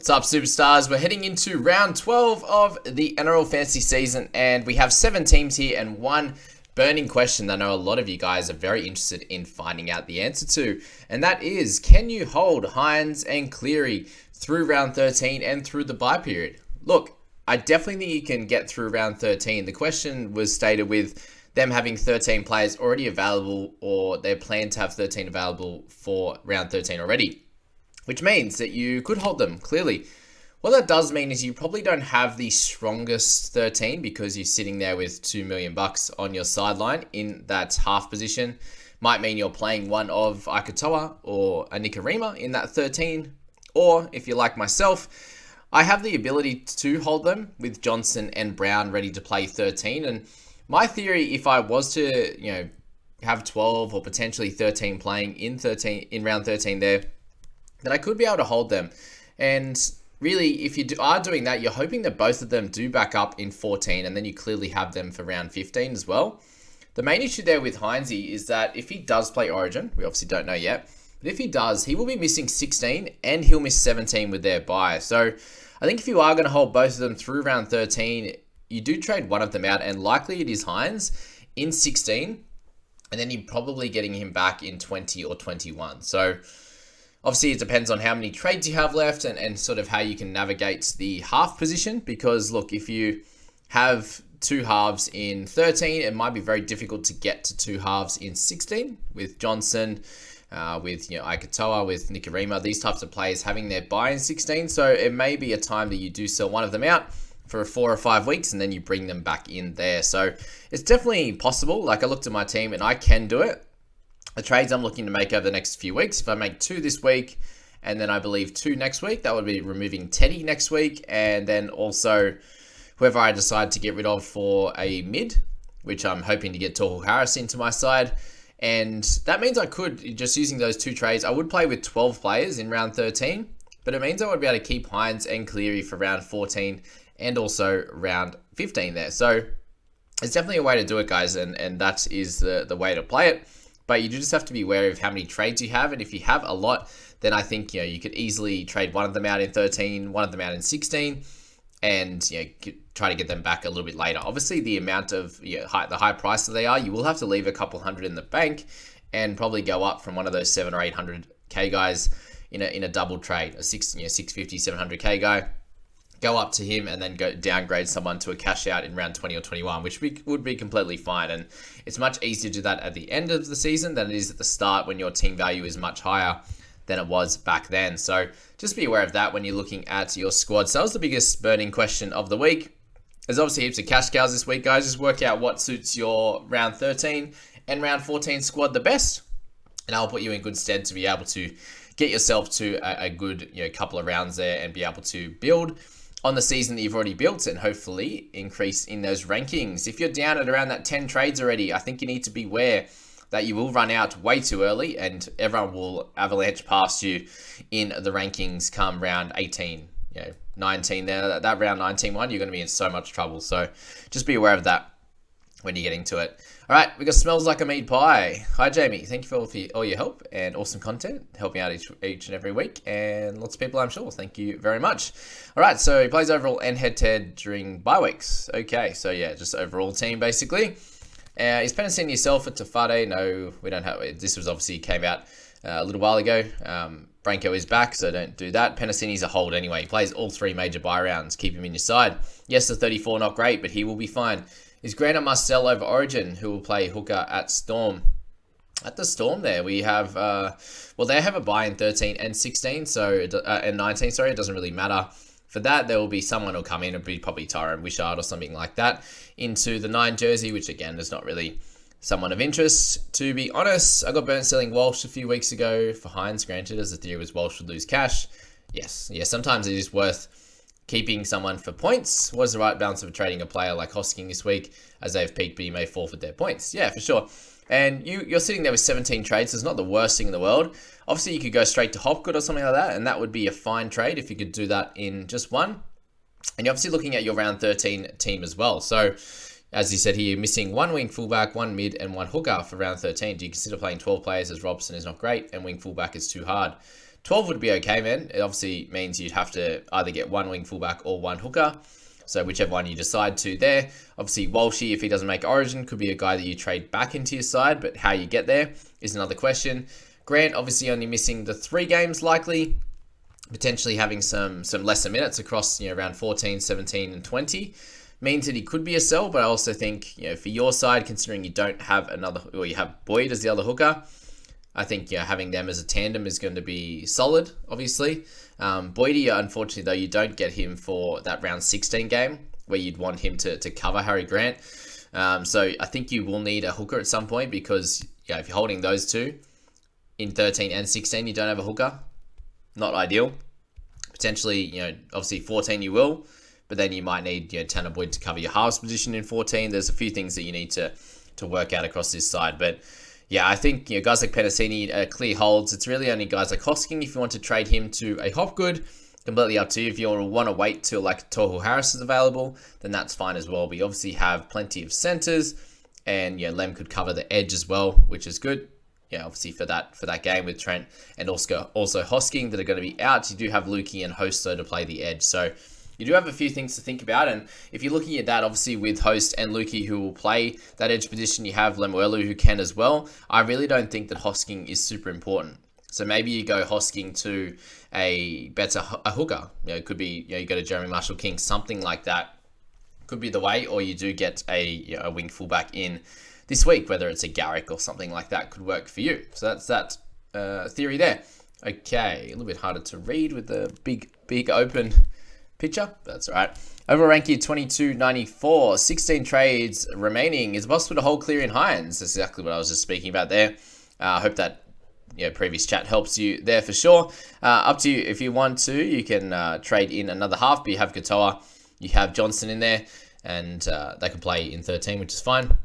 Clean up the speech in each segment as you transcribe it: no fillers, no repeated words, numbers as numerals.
What's up, superstars? We're heading into round 12 of the NRL fantasy season, and we have 7 teams here and one burning question that I know a lot of you guys are very interested in finding out the answer to, and that is, can you hold Hynes and Cleary through round 13 and through the bye period? Look, I definitely think you can get through round 13. The question was stated with them having 13 players already available, or they plan to have 13 available for round 13 already, which means that you could hold them, clearly. What that does mean is you probably don't have the strongest 13 because you're sitting there with $2 million on your sideline in that half position. Might mean you're playing one of Aikatoa or a Nicarima in that 13. Or, if you're like myself, I have the ability to hold them with Johnson and Brown ready to play 13. And my theory, if I was to, have 12 or potentially 13 playing in round 13 there, that I could be able to hold them. And really, if you are doing that, you're hoping that both of them do back up in 14, and then you clearly have them for round 15 as well. The main issue there with Hynesy is that if he does play Origin, we obviously don't know yet, but if he does, he will be missing 16 and he'll miss 17 with their bye. So I think if you are going to hold both of them through round 13, you do trade one of them out, and likely it is Hynes in 16, and then you're probably getting him back in 20 or 21. So obviously, it depends on how many trades you have left and sort of how you can navigate the half position. Because, look, if you have 2 halves in 13, it might be very difficult to get to 2 halves in 16 with Johnson, with Aikatoa, with Nicarima, these types of players having their bye in 16. So it may be a time that you do sell one of them out for 4 or 5 weeks and then you bring them back in there. So it's definitely possible. Like, I looked at my team and I can do it. The trades I'm looking to make over the next few weeks, if I make 2 this week, and then I believe 2 next week, that would be removing Teddy next week, and then also whoever I decide to get rid of for a mid, which I'm hoping to get Tohu Harris into my side. And that means I could, just using those 2 trades, I would play with 12 players in round 13, but it means I would be able to keep Hynes and Cleary for round 14 and also round 15 there. So it's definitely a way to do it, guys, and that is the way to play it. But you do just have to be aware of how many trades you have. And if you have a lot, then I think, you could easily trade one of them out in 13, one of them out in 16, and, try to get them back a little bit later. Obviously, the amount of, the high price that they are, you will have to leave a couple hundred in the bank and probably go up from one of those 700 or 800K guys in a double trade, a 650, 700K guy. Go up to him and then go downgrade someone to a cash out in round 20 or 21, which would be completely fine. And it's much easier to do that at the end of the season than it is at the start when your team value is much higher than it was back then. So just be aware of that when you're looking at your squad. So that was the biggest burning question of the week. There's obviously heaps of cash cows this week, guys. Just work out what suits your round 13 and round 14 squad the best, and I'll put you in good stead to be able to get yourself to a good couple of rounds there and be able to build on the season that you've already built and hopefully increase in those rankings. If you're down at around that 10 trades already, I think you need to be aware that you will run out way too early and everyone will avalanche past you in the rankings come round 18, 19 there. That round 19 one, you're going to be in so much trouble. So just be aware of that when you're getting to it. All right, we got Smells Like a Meat Pie. Hi, Jamie. Thank you for all your help and awesome content, helping out each and every week, and lots of people, I'm sure. Thank you very much. All right, so he plays overall and head-to-head during bye weeks. Okay, so yeah, just overall team, basically. Is Penasini yourself at Tafade? No, we don't have it. This was obviously came out a little while ago. Branko is back, so don't do that. Penasini's a hold anyway. He plays all 3 major bye rounds. Keep him in your side. Yes, the 34, not great, but he will be fine. Is Grant a must sell over Origin, who will play hooker at Storm? At the Storm there, we have, they have a bye in 13 and 16, and 19, sorry, it doesn't really matter. For that, there will be someone who'll come in, it'll be probably Tyrone Wishart or something like that, into the 9 jersey, which again is not really someone of interest. To be honest, I got burnt selling Walsh a few weeks ago for Hynes, granted, as the theory was Walsh would lose cash. Yes, sometimes it is worth keeping someone for points. What is the right balance of trading a player like Hosking this week, as they've peaked, but you may forfeit their points? Yeah, for sure. And you're sitting there with 17 trades, so it's not the worst thing in the world. Obviously, you could go straight to Hopgood or something like that, and that would be a fine trade if you could do that in just one. And you're obviously looking at your round 13 team as well. So, as you said here, you're missing 1 wing fullback, 1 mid, and 1 hooker for round 13. Do you consider playing 12 players as Robson is not great, and wing fullback is too hard? 12 would be okay, man. It obviously means you'd have to either get one wing fullback or one hooker. So whichever one you decide to there. Obviously, Walshy, if he doesn't make Origin, could be a guy that you trade back into your side, but how you get there is another question. Grant, obviously only missing the 3 games likely, potentially having some lesser minutes across around 14, 17, and 20. Means that he could be a sell, but I also think, for your side, considering you don't have another, or you have Boyd as the other hooker, I think having them as a tandem is going to be solid, obviously. Boydie, unfortunately, though, you don't get him for that round 16 game where you'd want him to cover Harry Grant. So I think you will need a hooker at some point because if you're holding those two in 13 and 16, you don't have a hooker. Not ideal. Potentially, obviously 14 you will, but then you might need Tanner Boyd to cover your halves position in 14. There's a few things that you need to work out across this side, but yeah, I think guys like Penasini clear holds. It's really only guys like Hosking if you want to trade him to a Hopgood. Completely up to you. If you want to wait till like Tohu Harris is available, then that's fine as well. But you obviously have plenty of centers, and Lem could cover the edge as well, which is good. Obviously for that game with Trent and also Hosking that are going to be out. You do have Lukey and Hosto to play the edge, so you do have a few things to think about. And if you're looking at that, obviously with Host and Lukey who will play that edge position, you have Lemuelu who can as well. I really don't think that Hosking is super important. So maybe you go Hosking to a hooker. It could be you go to Jeremy Marshall King, something like that. Could be the way, or you do get a wing fullback in this week, whether it's a Garrick or something like that could work for you. So that's that theory there. Okay, a little bit harder to read with the big open picture. That's all right. Overall rank here, 22.94. 16 trades remaining. Is it possible to hold Cleary and Hynes? That's exactly what I was just speaking about there. I hope that previous chat helps you there for sure. Up to you. If you want to, you can trade in another half, but you have Katoa, you have Johnson in there, and they can play in 13, which is fine.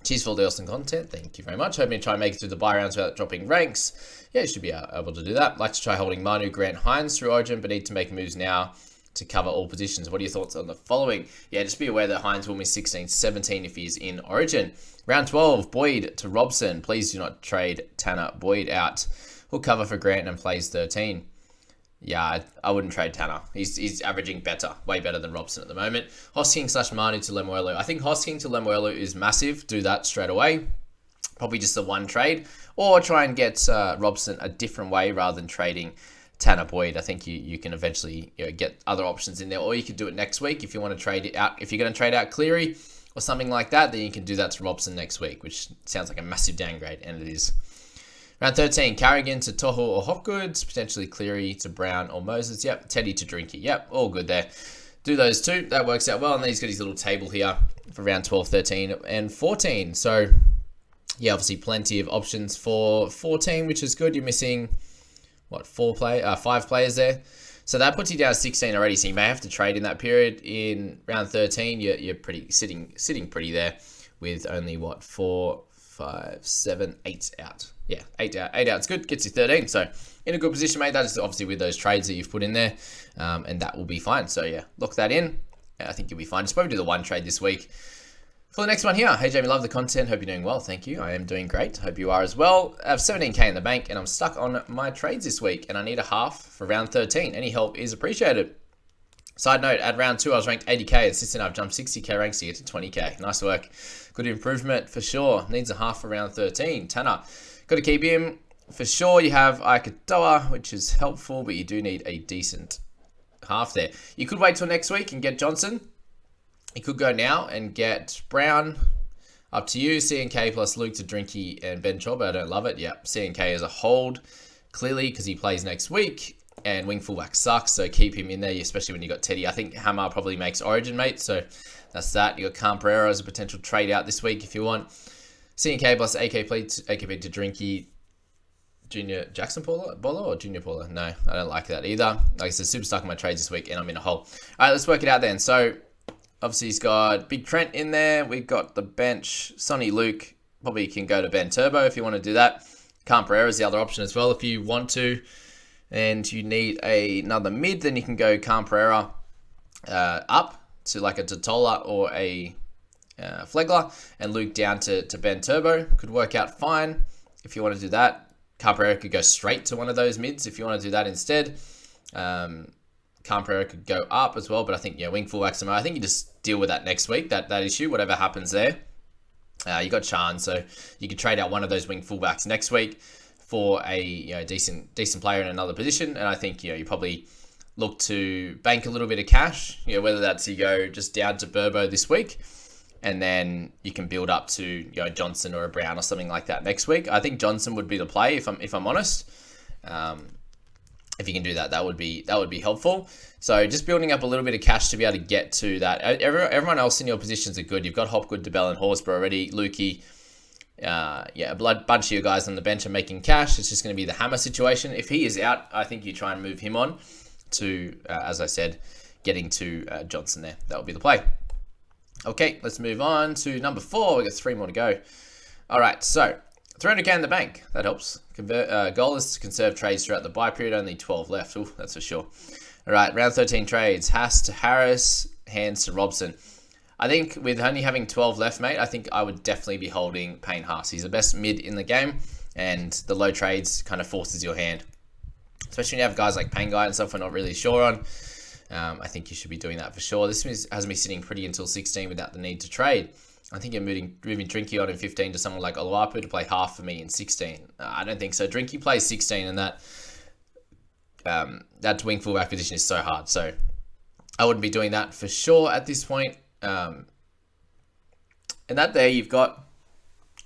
Cheers for all the awesome content. Thank you very much. Hoping to try and make it through the buy rounds without dropping ranks. Yeah, you should be able to do that. Like to try holding Manu, Grant, Hynes through Origin, but need to make moves now to cover all positions. What are your thoughts on the following? Yeah, just be aware that Hynes will miss 16, 17 if he is in Origin. Round 12, Boyd to Robson. Please do not trade Tanner Boyd out. He'll cover for Grant and plays 13. Yeah, I wouldn't trade Tanner. He's averaging better, way better than Robson at the moment. Hosking / Manu to Lemuelu. I think Hosking to Lemuelu is massive. Do that straight away. Probably just the one trade. Or try and get Robson a different way rather than trading Tanner Boyd. I think you can eventually get other options in there. Or you could do it next week if you want to trade it out. If you're going to trade out Cleary or something like that, then you can do that to Robson next week, which sounds like a massive downgrade, and it is. Round 13, Carrigan to Toho or Hopgood, potentially Cleary to Brown or Moses. Yep, Teddy to Drinky. Yep, all good there. Do those two. That works out well. And then he's got his little table here for round 12, 13, and 14. So, yeah, obviously plenty of options for 14, which is good. You're missing, 5 players there. So that puts you down to 16 already. So you may have to trade in that period. In round 13, you're pretty sitting pretty there with only, 4, 5, 7, 8 out. Yeah, 8 out. 8 out's good. Gets you 13. So in a good position, mate. That is obviously with those trades that you've put in there. And that will be fine. So yeah, lock that in. I think you'll be fine. Just probably do the one trade this week. For the next one here, hey Jamie, love the content. Hope you're doing well. Thank you. I am doing great. Hope you are as well. I have 17k in the bank and I'm stuck on my trades this week and I need a half for round 13. Any help is appreciated. Side note, at round 2, I was ranked 80k, and since then I've jumped 60k ranks to get to 20k. Nice work. Good improvement for sure. Needs a half for round 13. Tanner, got to keep him. For sure, you have Aikatoa, which is helpful, but you do need a decent half there. You could wait till next week and get Johnson. You could go now and get Brown. Up to you. CNK plus Luke to Drinky and Ben Chobber. I don't love it. Yep, CNK is a hold, clearly, because he plays next week. And wing fullback sucks, so keep him in there, especially when you got Teddy. I think Hammer probably makes Origin, mate, so that's that. You got Cam Pereira as a potential trade out this week if you want. CNK plus AKP to Drinky. Junior Jackson Paula or Junior Paula? No, I don't like that either. Like I said, super stuck in my trades this week, and I'm in a hole. All right, let's work it out then. So, obviously, he's got Big Trent in there. We've got the bench. Sonny Luke. Probably can go to Ben Turbo if you want to do that. Cam Pereira is the other option as well if you want to. And you need another mid, then you can go Cam Pereira up to like a Totola or a Flegler, and Luke down to Ben Turbo. Could work out fine if you want to do that. Caprera could go straight to one of those mids if you want to do that instead. Caprera could go up as well, but I think, wing fullbacks, I think you just deal with that next week, that issue, whatever happens there. You got Chan, so you could trade out one of those wing fullbacks next week for a decent player in another position, and I think you probably look to bank a little bit of cash, whether that's you go just down to Burbo this week, and then you can build up to Johnson or a Brown or something like that next week. I think Johnson would be the play if I'm honest. If you can do that, that would be helpful. So just building up a little bit of cash to be able to get to that. Everyone else in your positions are good. You've got Hopgood, DeBell, and Horsburgh already. Lukey, a bunch of your guys on the bench are making cash. It's just going to be the Hammer situation. If he is out, I think you try and move him on to, as I said, getting to Johnson there. That would be the play. Okay, let's move on to number 4. We've got 3 more to go. All right, so 300k in the bank. That helps. Goal is to conserve trades throughout the buy period. Only 12 left. Ooh, that's for sure. All right, round 13 trades. Haas to Harris, Hynes to Robson. I think with only having 12 left, mate, I think I would definitely be holding Payne Haas. He's the best mid in the game, and the low trades kind of forces your hand. Especially when you have guys like Payne Guy and stuff we're not really sure on. I think you should be doing that for sure. This has me sitting pretty until 16 without the need to trade. I think you're moving Drinky on in 15 to someone like Oluwapu to play half for me in 16. I don't think so. Drinky plays 16, and that wing fullback position is so hard. So I wouldn't be doing that for sure at this point. And that there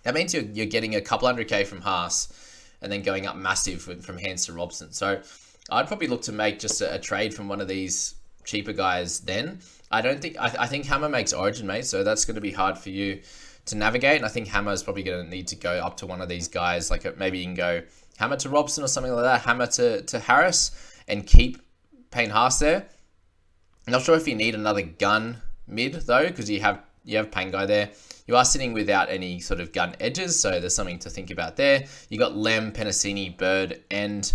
that means you're getting a couple 100k from Haas and then going up massive from Hynes to Robson. So I'd probably look to make just a trade from one of these cheaper guys then. I think Hammer makes Origin, mate, so that's going to be hard for you to navigate. And I think Hammer is probably going to need to go up to one of these guys, like maybe you can go Hammer to Robson or something like that, Hammer to Harris, and keep Payne Haas there. I'm not sure if you need another gun mid, though, because you have Payne Guy there. You are sitting without any sort of gun edges, so there's something to think about there. You got Lem, Penasini, Bird, and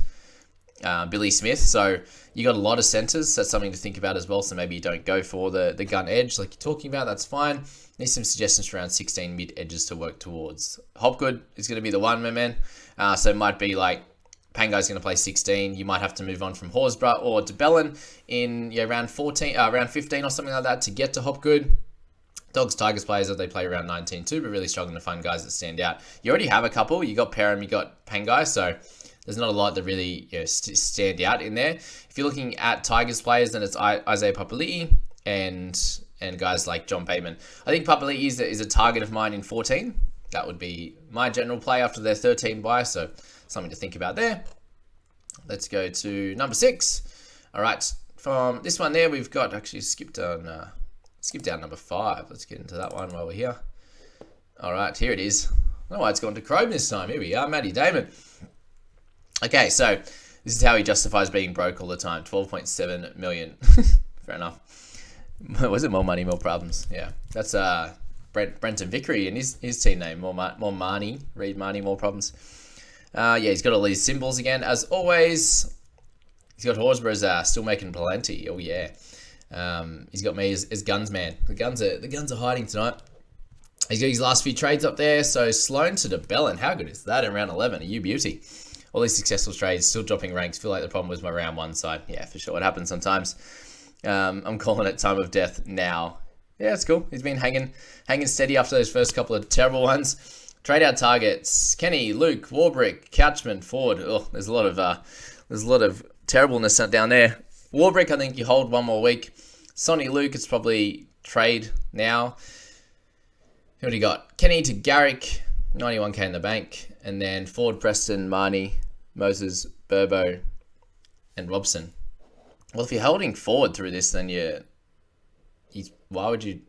Billy Smith, so you got a lot of centers. That's something to think about as well. So maybe you don't go for the gun edge like you're talking about. That's fine. Need some suggestions for around 16 mid edges to work towards. Hopgood is going to be the one, my man. So it might be like Pangai's going to play 16. You might have to move on from Horsburgh or DeBellin in round 14, round 15 or something like that to get to Hopgood. Dogs, Tigers players that they play around 19 too, but really struggling to find guys that stand out. You already have a couple. You got Perham, you got Pangai, so there's not a lot that really stand out in there. If you're looking at Tigers players, then it's Isaiah Papali'i and guys like John Bateman. I think Papali'i is a target of mine in 14. That would be my general play after their 13 bye, so something to think about there. Let's go to number 6. All right, from this one there, we've got actually skip down number 5. Let's get into that one while we're here. All right, here it is. I don't know why it's gone to Chrome this time. Here we are, Matty Damon. Okay, so this is how he justifies being broke all the time. 12.7 million. Fair enough. Was it more money, more problems? Yeah, that's Brenton Vickery and his team name. More money. Read money, more problems. Yeah, he's got all these symbols again. As always, he's got Horsburgh's still making plenty. Oh, yeah. He's got me as guns man. The guns are hiding tonight. He's got his last few trades up there. So Sloan to DeBellin. How good is that in round 11? Are you beauty? All these successful trades, still dropping ranks. Feel like the problem was my round 1 side. Yeah, for sure. It happens sometimes. I'm calling it time of death now. Yeah, it's cool. He's been hanging steady after those first couple of terrible ones. Trade out targets: Kenny, Luke, Warbrick, Couchman, Ford. Oh, there's a lot of terribleness down there. Warbrick, I think you hold one more week. Sonny, Luke, it's probably trade now. Who do you got? Kenny to Garrick, 91k in the bank, and then Ford, Preston, Marnie, Moses, Burbo, and Robson. Well, if you're holding Ford through this, then why would you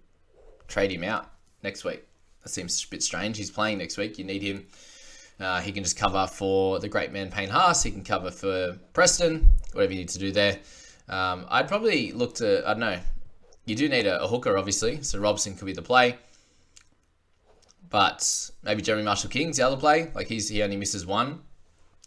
trade him out next week? That seems a bit strange. He's playing next week. You need him. He can just cover for the great man Payne Haas. He can cover for Preston, whatever you need to do there. I'd probably look to, I don't know, you do need a hooker, obviously, so Robson could be the play. But maybe Jeremy Marshall-King's the other play. Like he only misses 1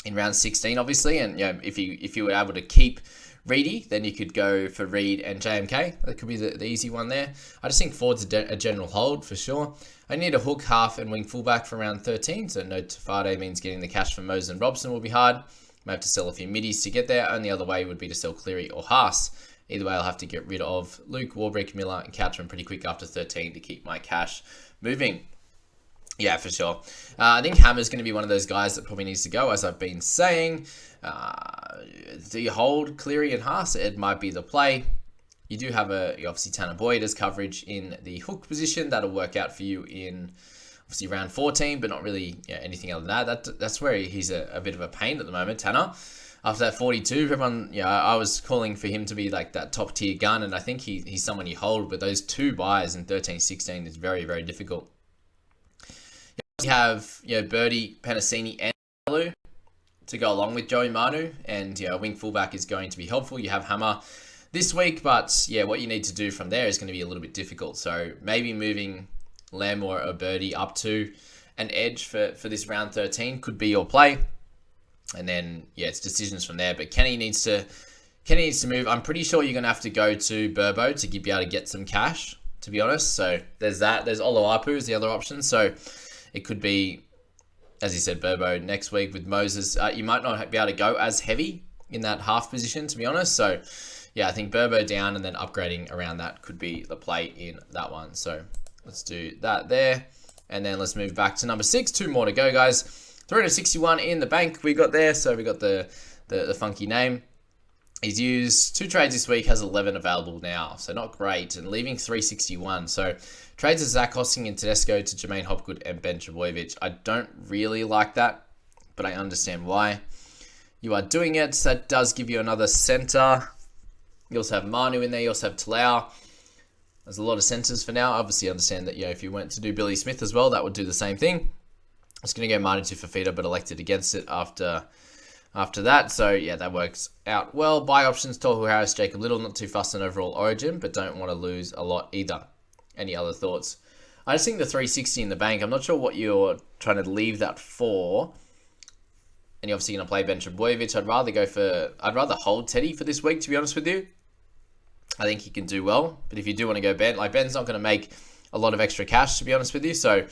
in round 16, obviously. And if you were able to keep Reedy, then you could go for Reed and JMK. That could be the easy one there. I just think Ford's a general hold for sure. I need a hook, half, and wing fullback for round 13, so no Tafade means getting the cash from Moses and Robson will be hard. Might have to sell a few middies to get there. Only other way would be to sell Cleary or Haas. Either way, I'll have to get rid of Luke, Warbrick, Miller, and Couchman pretty quick after 13 to keep my cash moving. Yeah, for sure. I think Hammer's going to be one of those guys that probably needs to go, as I've been saying. Do you hold Cleary and Haas? It might be the play. You do have obviously Tanner Boyd as coverage in the hook position. That'll work out for you in obviously round 14, but not really anything other than that. That's where he's a bit of a pain at the moment, Tanner. After that 42, everyone, I was calling for him to be like that top tier gun, and I think he's someone you hold, but those two buys in 13-16 is very, very difficult. You have Birdie, Panasini, and Lou to go along with Joey Manu, and wing fullback is going to be helpful. You have Hammer this week, but what you need to do from there is going to be a little bit difficult. So maybe moving Lem or Birdie up to an edge for this round 13 could be your play, and then it's decisions from there. But Kenny needs to move. I'm pretty sure you're going to have to go to Burbo to be able to get some cash, to be honest. So there's that. There's Oloapu is the other option. So it could be, as you said, Burbo next week with Moses. You might not be able to go as heavy in that half position, to be honest. So, I think Burbo down and then upgrading around that could be the play in that one. So let's do that there. And then let's move back to number 6. 2 more to go, guys. 361 in the bank we got there. So we got the funky name. He's used 2 trades this week, has 11 available now. So not great. And leaving 361. So trades of Zach Hosking and Tedesco to Jermaine Hopgood and Ben Trebojevic. I don't really like that, but I understand why you are doing it. So that does give you another center. You also have Manu in there. You also have Talau. There's a lot of centers for now. Obviously, I understand that if you went to do Billy Smith as well, that would do the same thing. I was going to go Manu to Fafita, but elected against it after that. So, that works out well. Buy options, Tohu Harris, Jacob Little. Not too fussed on overall origin, but don't want to lose a lot either. Any other thoughts? I just think the 360 in the bank, I'm not sure what you're trying to leave that for. And you're obviously going to play Ben Trebojevic. I'd rather hold Teddy for this week, to be honest with you. I think he can do well. But if you do want to go Ben, Ben's not going to make a lot of extra cash, to be honest with you. So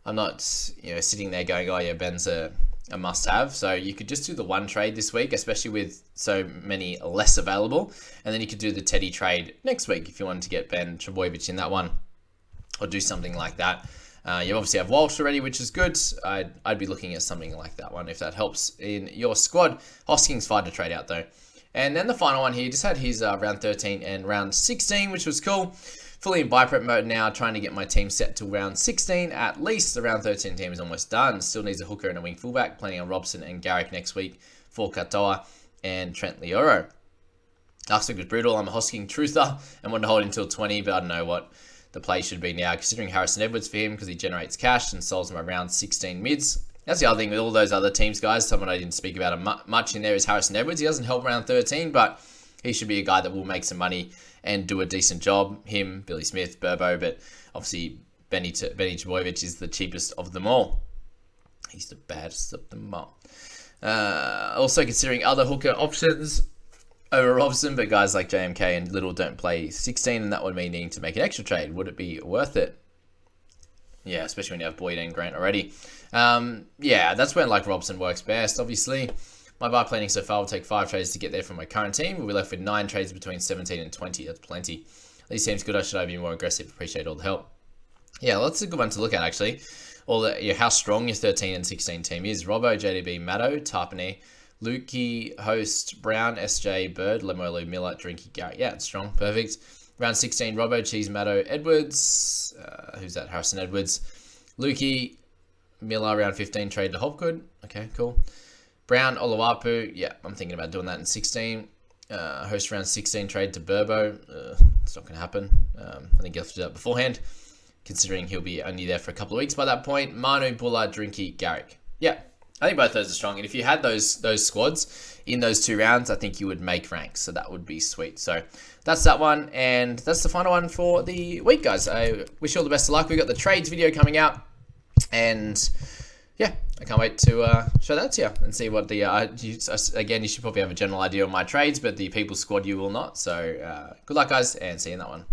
I'm not, sitting there going, Ben's a must-have. So you could just do the one trade this week, especially with so many less available. And then you could do the Teddy trade next week if you wanted to get Ben Trebojevic in that one. Or do something like that. You obviously have Walsh already, which is good. I'd be looking at something like that one if that helps in your squad. Hosking's fine to trade out though. And then the final one here, just had his round 13 and round 16, which was cool. Fully in buy prep mode now, trying to get my team set to round 16 at least. The round 13 team is almost done. Still needs a hooker and a wing fullback. Planning on Robson and Garrick next week for Katoa and Trent Leoro. Last week was brutal. I'm a Hosking truther and wanted to hold until 20, but I don't know what the play should be now, considering Harrison Edwards for him because he generates cash and solves my round 16 mids. That's the other thing with all those other teams, guys. Someone I didn't speak about much in there is Harrison Edwards. He doesn't help round 13, but he should be a guy that will make some money and do a decent job. Him, Billy Smith, Burbo, but obviously Benny Trebojevic is the cheapest of them all. He's the baddest of them all. Also considering other hooker options over Robson, but guys like JMK and Little don't play 16, and that would mean needing to make an extra trade. Would it be worth it? Yeah, especially when you have Boyd and Grant already. That's when Robson works best, obviously. My buy planning so far will take 5 trades to get there from my current team. We'll be left with 9 trades between 17 and 20. That's plenty. These seems good. Should I be more aggressive? Appreciate all the help. Yeah, that's a good one to look at, actually. How strong your 13 and 16 team is. Robbo, JDB, Matto, Tarpany, Lukey, Host, Brown, SJ, Bird, Lemolu, Miller, Drinky, Garrett. Yeah, it's strong. Perfect. Round 16, Robbo, Cheese, Matto, Edwards. Who's that? Harrison Edwards. Lukey, Miller, round 15, trade to Hopgood. Okay, cool. Brown, Oluwapu. Yeah, I'm thinking about doing that in 16. Host round 16, trade to Burbo. It's not going to happen. I think you'll have to do that beforehand, considering he'll be only there for a couple of weeks by that point. Manu, Bullard, Drinky, Garrick. Yeah, I think both those are strong. And if you had those squads in those 2 rounds, I think you would make ranks. So that would be sweet. So that's that one. And that's the final one for the week, guys. I wish you all the best of luck. We've got the trades video coming out. And yeah, I can't wait to show that to you and see what the again, you should probably have a general idea on my trades, but the people squad you will not. So good luck, guys, and see you in that one.